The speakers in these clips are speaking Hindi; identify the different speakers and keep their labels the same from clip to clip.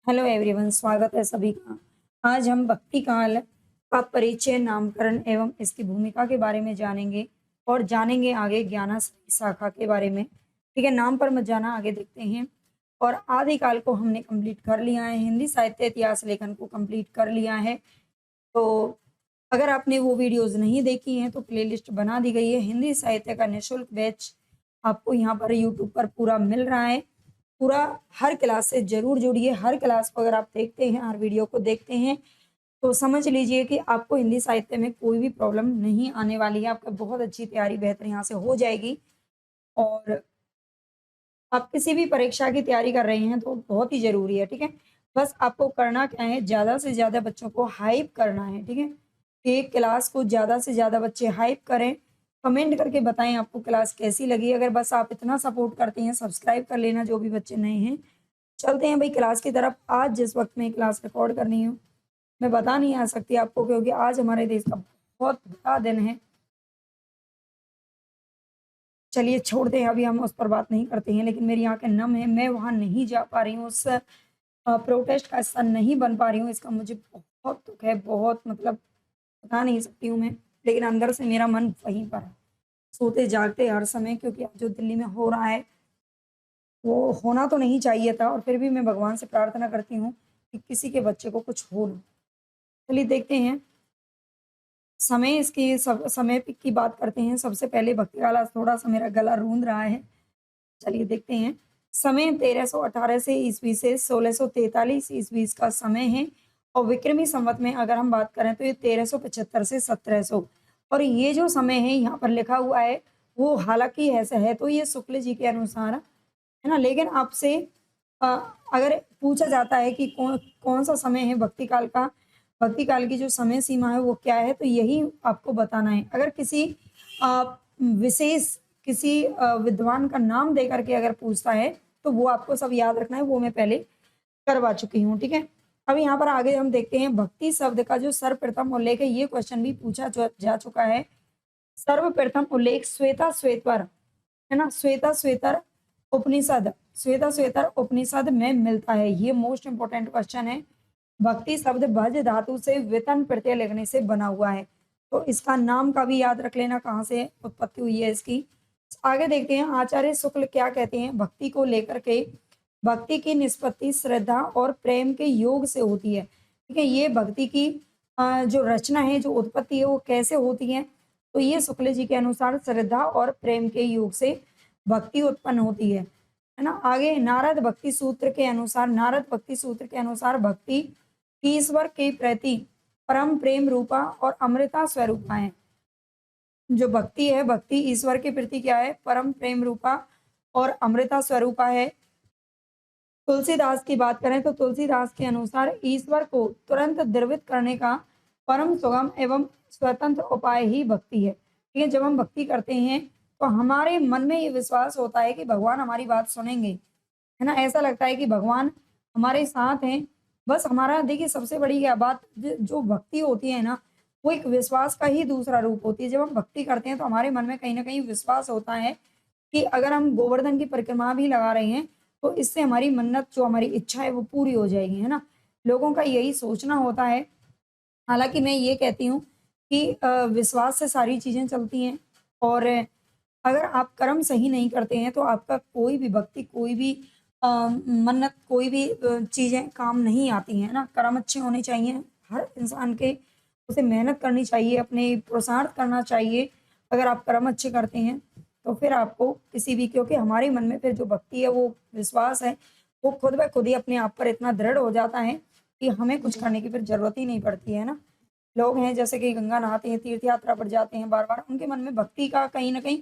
Speaker 1: हेलो एवरीवन, स्वागत है सभी का। आज हम भक्ति काल का परिचय, नामकरण एवं इसकी भूमिका के बारे में जानेंगे और जानेंगे आगे ज्ञानाश्रय शाखा के बारे में। ठीक है, नाम पर मत जाना, आगे देखते हैं। और आदिकाल को हमने कंप्लीट कर लिया है, हिंदी साहित्य इतिहास लेखन को कंप्लीट कर लिया है। तो अगर आपने वो वीडियोज़ नहीं देखी हैं तो प्लेलिस्ट बना दी गई है। हिंदी साहित्य का निःशुल्क बैच आपको यहाँ पर यूट्यूब पर पूरा मिल रहा है। पूरा हर क्लास से ज़रूर जुड़िए। हर क्लास को अगर आप देखते हैं, हर वीडियो को देखते हैं, तो समझ लीजिए कि आपको हिंदी साहित्य में कोई भी प्रॉब्लम नहीं आने वाली है। आपका बहुत अच्छी तैयारी बेहतर यहाँ से हो जाएगी। और आप किसी भी परीक्षा की तैयारी कर रहे हैं तो बहुत ही ज़रूरी है, ठीक है? बस आपको करना क्या है, ज़्यादा से ज़्यादा बच्चों को हाइप करना है, ठीक है? एक क्लास को ज़्यादा से ज़्यादा बच्चे हाइप करें, कमेंट करके बताएँ आपको क्लास कैसी लगी। अगर बस आप इतना सपोर्ट करते हैं, सब्सक्राइब कर लेना जो भी बच्चे नए हैं। चलते हैं भई क्लास की तरफ। आज जिस वक़्त मैं क्लास रिकॉर्ड कर रही हूँ, मैं बता नहीं आ सकती आपको, क्योंकि आज हमारे देश का बहुत बड़ा दिन है। चलिए छोड़ दें, अभी हम उस पर बात नहीं करते हैं, लेकिन मेरी आँखें नम हैं, मैं वहाँ नहीं जा पा रही हूँ, उस प्रोटेस्ट का हिस्सा नहीं बन पा रही हूँ, इसका मुझे बहुत दुःख है, बहुत मतलब बता नहीं सकती हूँ मैं, लेकिन अंदर से मेरा मन वहीं पर है। सोते-जागते हर समय, क्योंकि अब जो दिल्ली में हो रहा है, वो होना तो नहीं चाहिए था, और फिर भी मैं भगवान से प्रार्थना करती हूँ कि किसी के बच्चे को कुछ हो ना। चलिए देखते हैं। समय इसकी सब समय की बात करते हैं। सबसे पहले भक्ति वाला, थोड़ा-सा मेरा गला रूंध रहा है। चलिए देखते हैं। समय 1318 से ईस्वी से 1643 ईस्वी का समय है, और विक्रमी संवत में अगर हम बात करें तो ये 1375 से 1700। और ये जो समय है यहाँ पर लिखा हुआ है, वो हालाँकि ऐसा है तो ये शुक्ल जी के अनुसार, है ना? लेकिन आपसे अ, अगर पूछा जाता है कि कौन-सा समय है भक्ति काल का, भक्ति काल की जो समय सीमा है वो क्या है, तो यही आपको बताना है। अगर किसी विशेष किसी विद्वान का नाम दे करके अगर पूछता है, तो वो आपको सब याद रखना है, वो मैं पहले करवा चुकी हूँ, ठीक है? अब यहाँ पर आगे हम देखते हैं, भक्ति शब्द का जो सर्वप्रथम उल्लेख है, ये क्वेश्चन भी पूछा जा चुका है। सर्वप्रथम उल्लेख श्वेता-श्वेतर, है ना? श्वेता-श्वेतर उपनिषद, श्वेता-श्वेतर उपनिषद में मिलता है। ये मोस्ट इम्पोर्टेंट क्वेश्चन है। भक्ति शब्द भज धातु से वेतन प्रत्यय लगने से बना हुआ है। तो इसका नाम का भी याद रख लेना, कहाँ से उत्पत्ति हुई है इसकी। आगे देखते हैं, आचार्य शुक्ल क्या कहते हैं भक्ति को लेकर के। भक्ति की निष्पत्ति श्रद्धा और प्रेम के योग से होती है। ठीक है, ये भक्ति की जो रचना है, जो उत्पत्ति है, वो कैसे होती है? तो ये शुक्ल जी के अनुसार श्रद्धा और प्रेम के योग से भक्ति उत्पन्न होती है ना? आगे नारद भक्ति सूत्र के अनुसार, नारद भक्ति सूत्र के अनुसार भक्ति ईश्वर के प्रति परम प्रेम रूपा और अमृता स्वरूपा है। जो भक्ति है, भक्ति ईश्वर के प्रति क्या है? परम प्रेम रूपा और अमृता स्वरूपा है। तुलसीदास की बात करें तो तुलसीदास के अनुसार ईश्वर को तुरंत द्रवित करने का परम सुगम एवं स्वतंत्र उपाय ही भक्ति है। ठीक है, जब हम भक्ति करते हैं तो हमारे मन में ये विश्वास होता है कि भगवान हमारी बात सुनेंगे, है ना? ऐसा लगता है कि भगवान हमारे साथ हैं। बस हमारा देखिए, सबसे बड़ी क्या बात, जो भक्ति होती है ना, वो एक विश्वास का ही दूसरा रूप होती है। जब हम भक्ति करते हैं तो हमारे मन में कहीं न कहीं विश्वास होता है कि अगर हम गोवर्धन की परिक्रमा भी लगा रहे हैं, तो इससे हमारी मन्नत, जो हमारी इच्छा है, वो पूरी हो जाएगी, है ना? लोगों का यही सोचना होता है। हालाँकि मैं ये कहती हूँ कि विश्वास से सारी चीज़ें चलती हैं, और अगर आप कर्म सही नहीं करते हैं, तो आपका कोई भी भक्ति, कोई भी मन्नत, कोई भी चीज़ें काम नहीं आती हैं, है ना? कर्म अच्छे होने चाहिए हर इंसान के, उसे मेहनत करनी चाहिए, अपने पुरुषार्थ करना चाहिए। अगर आप कर्म अच्छे करते हैं, तो फिर आपको किसी भी, क्योंकि हमारे मन में फिर जो भक्ति है, वो विश्वास है, वो खुद ब खुद ही अपने आप पर इतना दृढ़ हो जाता है कि हमें कुछ करने की फिर ज़रूरत ही नहीं पड़ती है ना। लोग हैं जैसे कि गंगा नहाते हैं, तीर्थ यात्रा पर जाते हैं बार-बार, उनके मन में भक्ति का कहीं न कहीं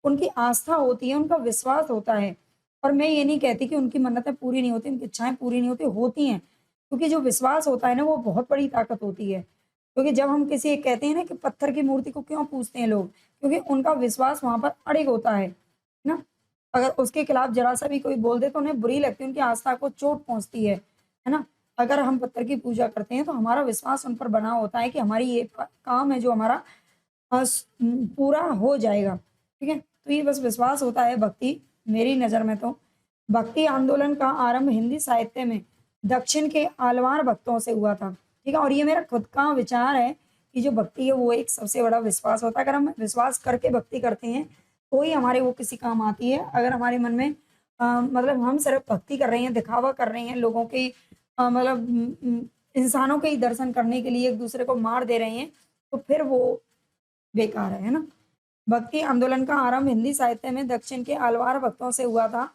Speaker 1: उनकी आस्था होती है, उनका विश्वास होता है। और मैं ये नहीं कहती कि उनकी मन्नतें पूरी नहीं होती, उनकी इच्छाएँ पूरी नहीं होती, होती हैं। क्योंकि जो विश्वास होता है ना, वो बहुत बड़ी ताकत होती है। क्योंकि जब हम किसी, कहते हैं ना कि पत्थर की मूर्ति को क्यों पूजते हैं लोग? क्योंकि उनका विश्वास वहाँ पर अडिग होता है ना? अगर उसके खिलाफ ज़रा-सा भी कोई बोल दे तो उन्हें बुरी लगती है, उनकी आस्था को चोट पहुँचती है ना? अगर हम पत्थर की पूजा करते हैं तो हमारा विश्वास उन पर बना होता है कि हमारी ये काम है जो हमारा पूरा हो जाएगा, ठीक है? तो ये बस विश्वास होता है भक्ति, मेरी नज़र में तो। भक्ति आंदोलन का आरंभ हिंदी साहित्य में दक्षिण के आलवार भक्तों से हुआ था। ठीक है, और ये मेरा खुद का विचार है कि जो भक्ति है वो एक सबसे बड़ा विश्वास होता है। अगर हम विश्वास करके भक्ति करते हैं तो ही हमारे वो किसी काम आती है। अगर हमारे मन में मतलब हम सिर्फ भक्ति कर रहे हैं, दिखावा कर रहे हैं, लोगों की मतलब इंसानों के ही दर्शन करने के लिए एक दूसरे को मार दे रहे हैं, तो फिर वो बेकार है ना? भक्ति आंदोलन का आरंभ हिंदी साहित्य में दक्षिण के अलवार भक्तों से हुआ था।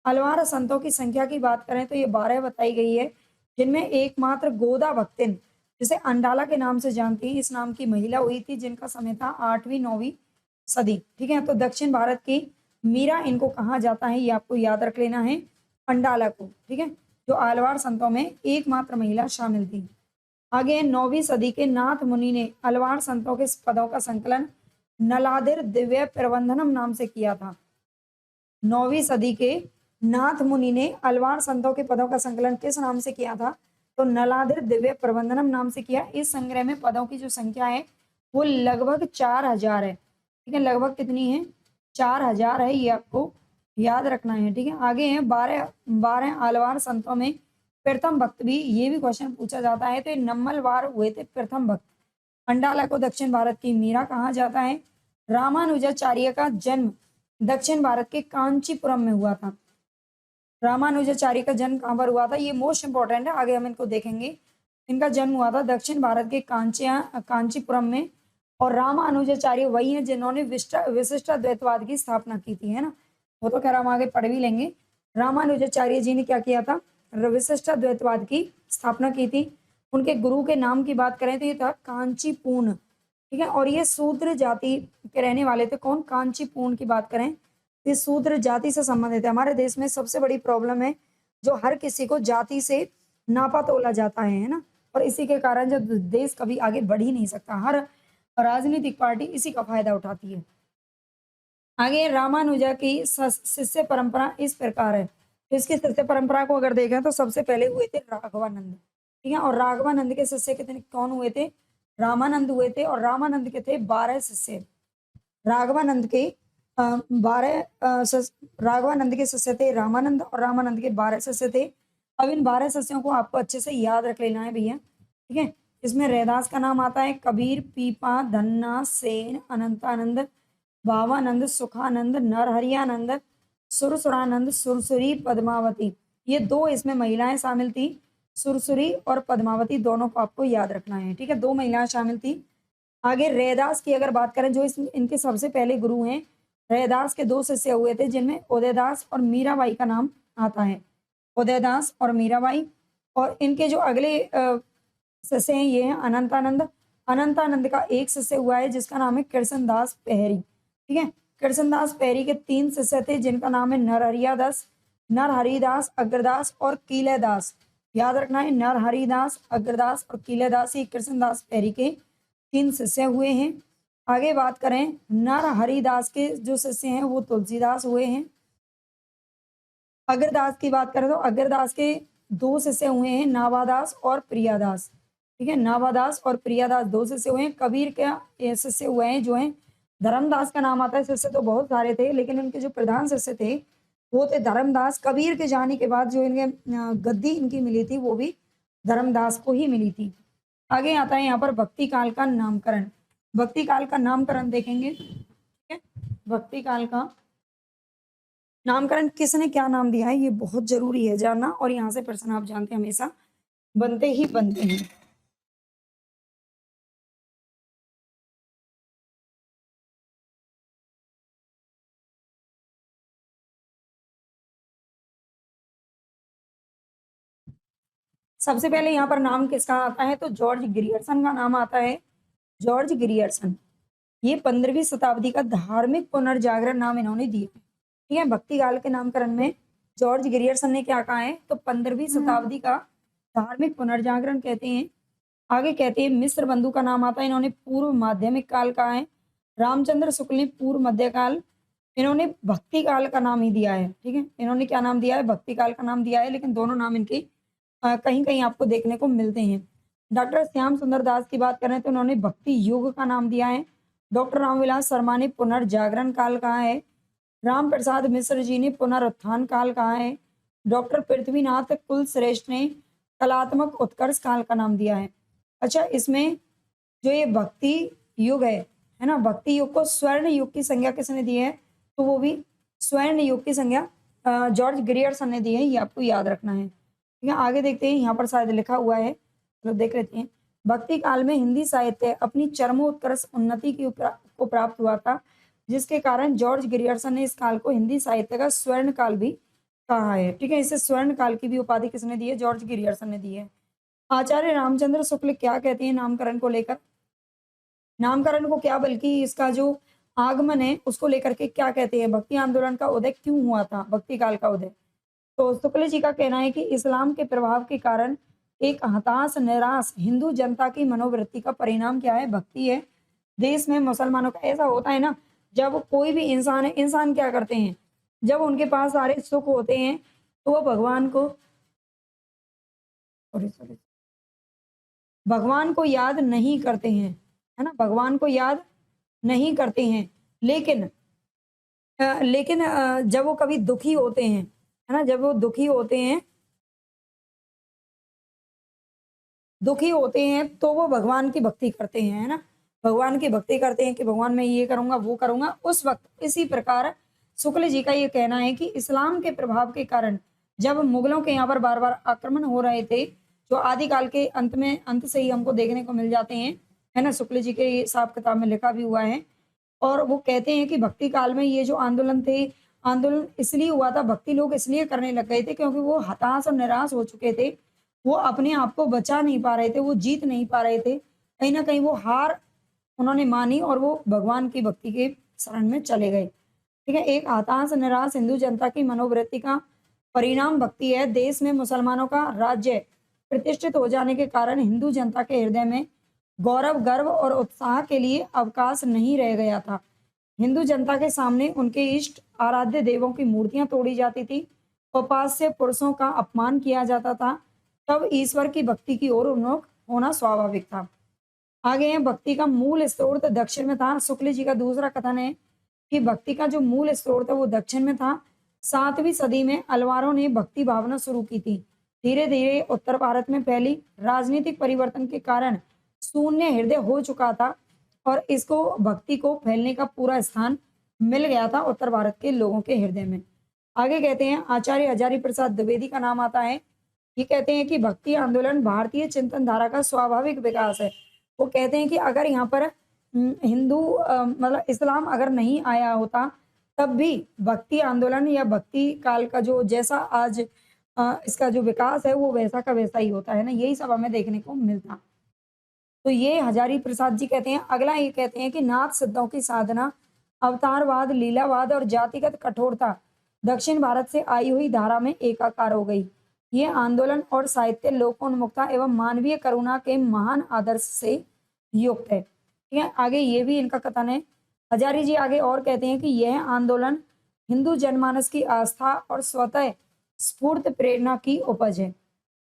Speaker 1: अलवार संतों की संख्या की बात करें तो ये 12 बताई गई है, जिनमें एकमात्र गोदा भक्तिन, जिसे अंडाला के नाम से जानती हैं, इस नाम की महिला हुई थी, जिनका समय था 8वीं-9वीं सदी। ठीक है, तो दक्षिण भारत की मीरा इनको कहा जाता है, ये आपको याद रख लेना है, अंडाला को। ठीक है, जो आलवार संतों में एकमात्र महिला शामिल थी। आगे 9वीं सदी के नाथ मुनि ने अलवार संतों के पदों का संकलन नलादिर दिव्य प्रबंधनम नाम से किया था। 9वीं सदी के नाथ मुनि ने अलवार संतों के पदों का संकलन किस नाम से किया था? तो नलादिर दिव्य प्रबंधनम नाम से किया। इस संग्रह में पदों की जो संख्या है वो लगभग 4000 है। ठीक है, लगभग कितनी है? 4000 है, ये आपको याद रखना है। ठीक है, आगे है 12 आलवार संतों में प्रथम भक्त भी, ये भी क्वेश्चन पूछा जाता है। तो ये नम्मलवार हुए थे प्रथम भक्त। अंडाला को दक्षिण भारत की मीरा कहा जाता है। रामानुजाचार्य का जन्म दक्षिण भारत के कांचीपुरम में हुआ था। रामानुजाचार्य का जन्म कहाँ पर हुआ था? ये मोस्ट इंपॉर्टेंट है, आगे हम इनको देखेंगे। इनका जन्म हुआ था दक्षिण भारत के कांचीपुरम में। और रामानुजाचार्य वही है जिन्होंने विशिष्ट द्वैतवाद की स्थापना की थी, है ना? वो तो खैर हम आगे पढ़ भी लेंगे। रामानुजाचार्य जी ने क्या किया था? विशिष्ट द्वैतवाद की स्थापना की थी। उनके गुरु के नाम की बात करें तो ये था कांचीपूर्ण। ठीक है, और ये शूद्र जाति के रहने वाले थे। कौन? कांचीपूर्ण की बात करें, ये शूद्र जाति से संबंधित है। हमारे देश में सबसे बड़ी प्रॉब्लम है जो हर किसी को जाति से नापा तोला जाता है ना? और इसी के कारण जब देश कभी आगे बढ़ ही नहीं सकता, हर राजनीतिक पार्टी इसी का फायदा उठाती है। आगे रामानुजा की शिष्य परंपरा इस प्रकार है। तो इसकी शिष्य परंपरा को अगर देखें तो सबसे पहले हुए थे राघवानंद। ठीक है, और राघवानंद के शिष्य कितने कौन हुए थे? रामानंद हुए थे, और रामानंद के थे 12 शिष्य। राघवानंद के 12 राघवानंद के शिष्य थे रामानंद, और रामानंद के 12 शिष्य थे। अब इन 12 शिष्यों को आपको अच्छे से याद रख लेना है भैया। ठीक है, इसमें रैदास का नाम आता है, कबीर, पीपा, धन्ना, सेन, अनंतानंद, भावानंद, सुखानंद, नरहरियानंद, सुरसुरानंद, सुरसुरी, पद्मावती। ये 2 इसमें महिलाएं शामिल थी, सुरसुरी और पद्मावती, दोनों को आपको याद रखना है। ठीक है, 2 महिलाएं शामिल थी। आगे रैदास की अगर बात करें, जो इनके सबसे पहले गुरु हैं, रैदास के 2 शिष्य हुए थे, जिनमें उदयदास और मीराबाई का नाम आता है। उदयदास और मीराबाई। और इनके जो अगले शिष्य हैं ये हैं अनंतानंद। अनंतानंद का एक शिष्य हुआ है जिसका नाम है कृष्णदास पहरी। ठीक है, कृष्णदास पहरी के 3 शिष्य थे जिनका नाम है नरहरियादास, नरहरिदास, अग्रदास और कीलेदास। याद रखना है, नरहरिदास, अग्रदास और कीलेदास, ये कृष्णदास पहरी के 3 शिष्य हुए हैं। आगे बात करें, नरहरिदास के जो शिष्य हैं वो तुलसीदास हुए हैं। अग्रदास की बात करें तो अग्रदास के 2 शिष्य हुए हैं, नावादास और प्रियादास। ठीक है, नावादास और प्रियादास 2 शिष्य हुए हैं। कबीर का शिष्य हुए हैं जो हैं धर्मदास का नाम आता है। शिष्य तो बहुत सारे थे, लेकिन इनके जो प्रधान शिष्य थे वो थे धर्मदास। कबीर के जाने के बाद जो इनके गद्दी इनकी मिली थी वो भी धर्मदास को ही मिली थी। आगे आता है यहाँ पर भक्ति काल का नामकरण। भक्ति काल का नामकरण देखेंगे। ठीक है, भक्ति काल का नामकरण किसने क्या नाम दिया है ये बहुत जरूरी है जानना, और यहाँ से प्रश्न आप जानते हैं हमेशा बनते ही बनते हैं। सबसे पहले यहाँ पर नाम किसका आता है? तो जॉर्ज ग्रियर्सन का नाम आता है। जॉर्ज ग्रियर्सन, ये 15वीं शताब्दी का धार्मिक पुनर्जागरण नाम इन्होंने दिया है। ठीक है, भक्ति काल के नामकरण में जॉर्ज ग्रियर्सन ने क्या कहा है? तो 15वीं शताब्दी का धार्मिक पुनर्जागरण कहते हैं। आगे कहते हैं मिस्र बंधु का नाम आता है, इन्होंने पूर्व माध्यमिक काल कहा है। रामचंद्र शुक्ल ने पूर्व मध्यकाल, इन्होंने भक्ति काल का नाम ही दिया है। ठीक है, इन्होंने क्या नाम दिया है? भक्ति काल का नाम दिया है, लेकिन दोनों नाम इनके कहीं कहीं आपको देखने को मिलते हैं। डॉक्टर श्याम सुंदर दास की बात करें तो उन्होंने भक्ति युग का नाम दिया है। डॉक्टर रामविलास शर्मा ने पुनर्जागरण काल कहा है। राम प्रसाद मिश्र जी ने पुनरुत्थान काल कहा है। डॉक्टर पृथ्वीनाथ कुलश्रेष्ठ ने कलात्मक उत्कर्ष काल का नाम दिया है। अच्छा, इसमें जो ये भक्ति युग है ना? भक्ति युग को स्वर्ण युग की संज्ञा किसने दी है? तो वो भी स्वर्ण युग की संज्ञा जॉर्ज ग्रियर्सन ने दी है, ये आपको याद रखना है। ठीक है, आगे देखते हैं, यहाँ पर शायद लिखा हुआ है, तो देख लेते हैं। भक्ति काल में हिंदी साहित्य अपनी चरमोत्कर्ष उन्नति की को प्राप्त हुआ था, जिसके कारण जॉर्ज ग्रियर्सन ने इस काल को हिंदी साहित्य का स्वर्ण काल भी कहा है। ठीक है, इसे स्वर्ण काल की भी उपाधि किसने दी है? जॉर्ज ग्रियर्सन ने दी है। आचार्य रामचंद्र शुक्ल क्या कहते हैं नामकरण को लेकर? नामकरण को क्या, बल्कि इसका जो आगमन है उसको लेकर के क्या कहते हैं? भक्ति आंदोलन का उदय क्यों हुआ था? भक्ति काल का उदय। तो शुक्ल जी का कहना है कि इस्लाम के प्रभाव के कारण एक हताश निराश हिंदू जनता की मनोवृत्ति का परिणाम क्या है? भक्ति है। देश में मुसलमानों का ऐसा होता है ना, जब कोई भी इंसान है, इंसान क्या करते हैं? जब उनके पास सारे सुख होते हैं तो वो भगवान को, सॉरी सॉरी, भगवान को याद नहीं करते हैं, है ना? भगवान को याद नहीं करते हैं। लेकिन जब वो कभी दुखी होते हैं, है ना? जब वो दुखी होते हैं तो वो भगवान की भक्ति करते हैं, है ना? भगवान की भक्ति करते हैं कि भगवान मैं ये करूँगा, वो करूँगा, उस वक़्त। इसी प्रकार शुक्ल जी का ये कहना है कि इस्लाम के प्रभाव के कारण जब मुगलों के यहाँ पर बार-बार आक्रमण हो रहे थे, जो आदिकाल के अंत से ही हमको देखने को मिल जाते हैं, है ना? शुक्ल जी के हिसाब-किताब में लिखा भी हुआ है। और वो कहते हैं कि भक्ति काल में ये जो आंदोलन थे, आंदोलन इसलिए हुआ था, भक्ति लोग इसलिए करने लग गए थे क्योंकि वो हताश और निराश हो चुके थे। वो अपने आप को बचा नहीं पा रहे थे, वो जीत नहीं पा रहे थे। कहीं न कहीं वो हार उन्होंने मानी और वो भगवान की भक्ति के शरण में चले गए। ठीक है? एक हताश निराश हिंदू जनता की मनोवृत्ति का परिणाम भक्ति है। देश में मुसलमानों का राज्य प्रतिष्ठित हो जाने के कारण हिंदू जनता के हृदय में गौरव, गर्व और उत्साह के लिए अवकाश नहीं रह गया था। हिंदू जनता के सामने उनके इष्ट आराध्य देवों की मूर्तियां तोड़ी जाती थी, उपास्य पुरुषों का अपमान किया जाता था। तब ईश्वर की भक्ति की ओर उन्मुख होना स्वाभाविक था। आगे है, भक्ति का मूल स्रोत दक्षिण में था। शुक्ल जी का दूसरा कथन है कि भक्ति का जो मूल स्रोत है वो दक्षिण में था। 7वीं सदी में अलवारों ने भक्ति भावना शुरू की थी। धीरे धीरे उत्तर भारत में फैली राजनीतिक परिवर्तन के कारण शून्य हृदय हो चुका था और इसको भक्ति को फैलने का पूरा स्थान मिल गया था उत्तर भारत के लोगों के हृदय में। आगे कहते हैं, आचार्य हजारी प्रसाद द्विवेदी का नाम आता है। ये कहते हैं कि भक्ति आंदोलन भारतीय चिंतन धारा का स्वाभाविक विकास है। वो कहते हैं कि अगर यहाँ पर हिंदू मतलब इस्लाम अगर नहीं आया होता, तब भी भक्ति आंदोलन या भक्ति काल का जो जैसा आज इसका जो विकास है वो वैसा का वैसा ही होता है ना, यही सब हमें देखने को मिलता। तो ये हजारी प्रसाद जी कहते हैं। अगला ये कहते हैं कि नाथ सिद्धों की साधना, अवतारवाद, लीलावाद और जातिगत कठोरता दक्षिण भारत से आई हुई धारा में एकाकार हो गई। ये आंदोलन और साहित्य लोकोन्मुखता एवं मानवीय करुणा के महान आदर्श से युक्त है। ठीक है, आगे ये भी इनका कथन है। हजारी जी आगे और कहते हैं कि यह आंदोलन हिंदू जनमानस की आस्था और स्वतः स्फूर्त प्रेरणा की उपज है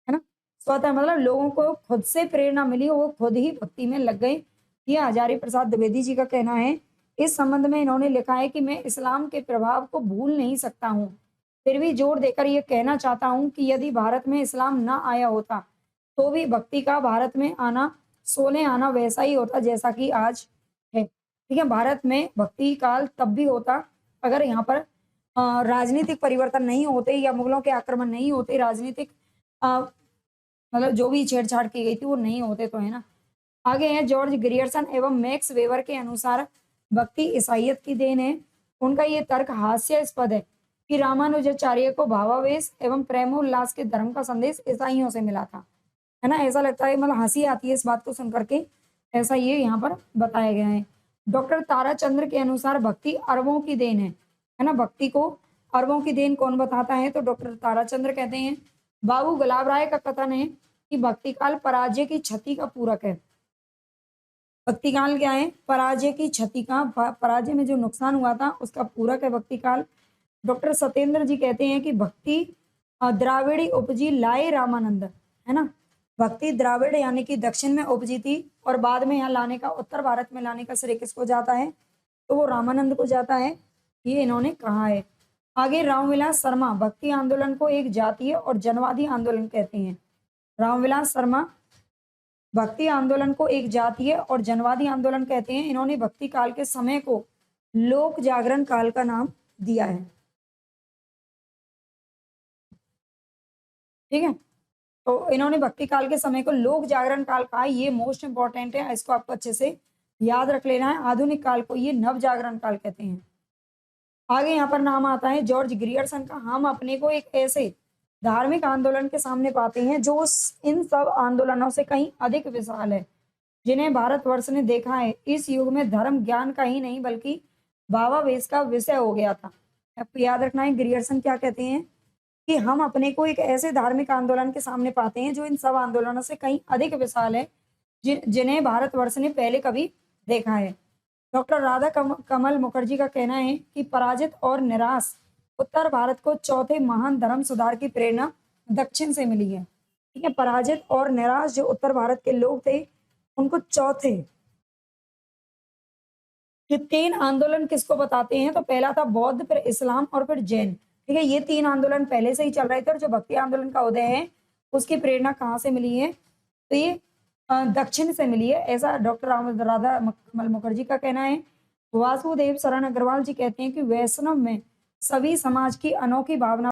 Speaker 1: ना? स्वतः मतलब लोगों को खुद से प्रेरणा मिली, वो खुद ही भक्ति में लग गए। ये हजारी प्रसाद द्विवेदी जी का कहना है। इस संबंध में इन्होंने लिखा है कि मैं इस्लाम के प्रभाव को भूल नहीं सकता हूँ, फिर भी जोर देकर ये कहना चाहता हूँ कि यदि भारत में इस्लाम ना आया होता तो भी भक्ति का भारत में आना, सोने आना वैसा ही होता जैसा कि आज है। ठीक है, भारत में भक्ति काल तब भी होता अगर यहाँ पर राजनीतिक परिवर्तन नहीं होते या मुगलों के आक्रमण नहीं होते, राजनीतिक मतलब जो भी छेड़छाड़ की गई थी वो नहीं होते तो, है ना? आगे है, जॉर्ज ग्रियर्सन एवं मैक्स वेबर के अनुसार भक्ति ईसाइयत की देन है। उनका ये तर्क हास्यास्पद है कि रामानुजाचार्य को भावावेश एवं प्रेमोल्लास के धर्म का संदेश ईसाइयों से मिला था, है ना? ऐसा लगता है, मतलब हंसी आती है इस बात को सुन करके, ऐसा ये यहाँ पर बताया गया है। डॉक्टर ताराचंद्र के अनुसार भक्ति अरबों की देन है ना? भक्ति को अरबों की देन कौन बताता है? तो डॉक्टर ताराचंद्र कहते हैं। बाबू गुलाब राय का कथन है कि भक्ति काल पराजय की क्षति का पूरक है। भक्ति काल क्या है? पराजय की क्षति का, पराजय में जो नुकसान हुआ था उसका पूरक है भक्ति काल। डॉक्टर सत्येंद्र जी कहते हैं कि भक्ति द्राविड़ी उपजी लाए रामानंद, है ना? भक्ति द्राविड़ यानी कि दक्षिण में उपजी थी और बाद में यहाँ लाने का, उत्तर भारत में लाने का श्रेय किसको जाता है? तो वो रामानंद को जाता है, ये इन्होंने कहा है। आगे रामविलास शर्मा भक्ति आंदोलन को एक जातीय और जनवादी आंदोलन कहते हैं। रामविलास शर्मा भक्ति आंदोलन को एक जातीय और जनवादी आंदोलन कहते हैं। इन्होंने भक्ति काल के समय को लोक जागरण काल का नाम दिया है। ठीक है, तो इन्होंने भक्ति काल के समय को लोक जागरण काल कहा। ये मोस्ट इंपॉर्टेंट है, इसको आपको अच्छे से याद रख लेना है। आधुनिक काल को ये नव जागरण काल कहते हैं। आगे यहाँ पर नाम आता है जॉर्ज ग्रियर्सन का। हम अपने को एक ऐसे धार्मिक आंदोलन के सामने पाते हैं जो इन सब आंदोलनों से कहीं अधिक विशाल है, जिन्हें भारतवर्ष ने देखा है। इस युग में धर्म ज्ञान का ही नहीं बल्कि भावावेश का विषय हो गया था। आपको याद रखना है ग्रियर्सन क्या कहते हैं कि हम अपने को एक ऐसे धार्मिक आंदोलन के सामने पाते हैं जो इन सब आंदोलनों से कहीं अधिक विशाल है, जिन्हें भारतवर्ष ने पहले कभी देखा है। डॉक्टर राधा कमल मुखर्जी का कहना है कि पराजित और निराश उत्तर भारत को चौथे महान धर्म सुधार की प्रेरणा दक्षिण से मिली है। ठीक है, पराजित और निराश जो उत्तर भारत के लोग थे, उनको चौथे ये 3 आंदोलन किसको बताते हैं? तो पहला था बौद्ध, फिर इस्लाम और फिर जैन। ठीक है, ये 3 आंदोलन पहले से ही चल रहे थे और जो भक्ति आंदोलन का उदय है उसकी प्रेरणा कहाँ से मिली है? तो ये दक्षिण से मिली है, ऐसा डॉक्टर राधा कमल मुखर्जी का कहना है। वासुदेव शरण अग्रवाल जी कहते हैं कि वैष्णव में सभी समाज की अनोखी भावना